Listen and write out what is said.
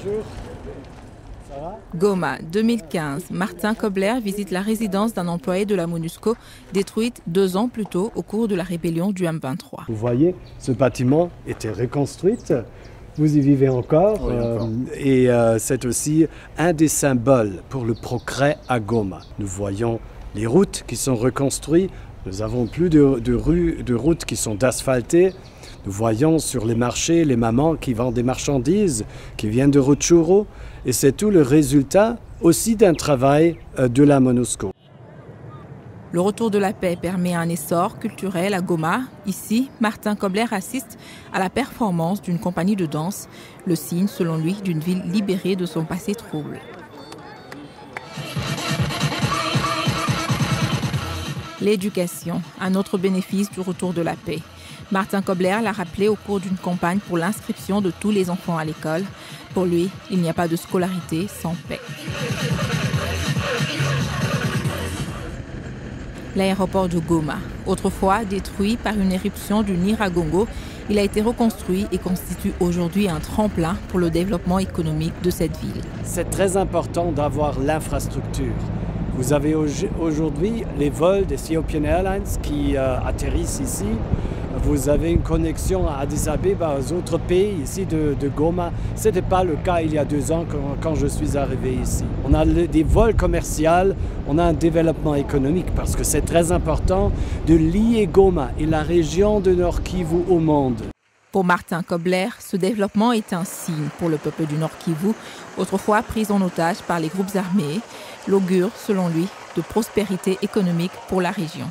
Bonjour. Ça va? Goma, 2015. Martin Kobler visite la résidence d'un employé de la MONUSCO, détruite 2 ans plus tôt au cours de la rébellion du M23. Vous voyez, ce bâtiment était reconstruit. Vous y vivez encore. Oui, encore. Et c'est aussi un des symboles pour le progrès à Goma. Nous voyons les routes qui sont reconstruites. Nous avons plus de routes qui sont asphaltées. Nous voyons sur les marchés les mamans qui vendent des marchandises, qui viennent de Rutshuru. Et c'est tout le résultat aussi d'un travail de la MONUSCO. Le retour de la paix permet un essor culturel à Goma. Ici, Martin Kobler assiste à la performance d'une compagnie de danse, le signe, selon lui, d'une ville libérée de son passé trouble. L'éducation, un autre bénéfice du retour de la paix. Martin Kobler l'a rappelé au cours d'une campagne pour l'inscription de tous les enfants à l'école. Pour lui, il n'y a pas de scolarité sans paix. L'aéroport de Goma, autrefois détruit par une éruption du Nyiragongo, il a été reconstruit et constitue aujourd'hui un tremplin pour le développement économique de cette ville. C'est très important d'avoir l'infrastructure. Vous avez aujourd'hui les vols des Ethiopian Airlines qui atterrissent ici. Vous avez une connexion à Addis Abeba, aux autres pays ici de Goma. Ce n'était pas le cas il y a 2 ans quand je suis arrivé ici. On a des vols commerciaux, on a un développement économique parce que c'est très important de lier Goma et la région de Nord Kivu au monde. Pour Martin Kobler, ce développement est un signe pour le peuple du Nord Kivu, autrefois pris en otage par les groupes armés, l'augure, selon lui, de prospérité économique pour la région.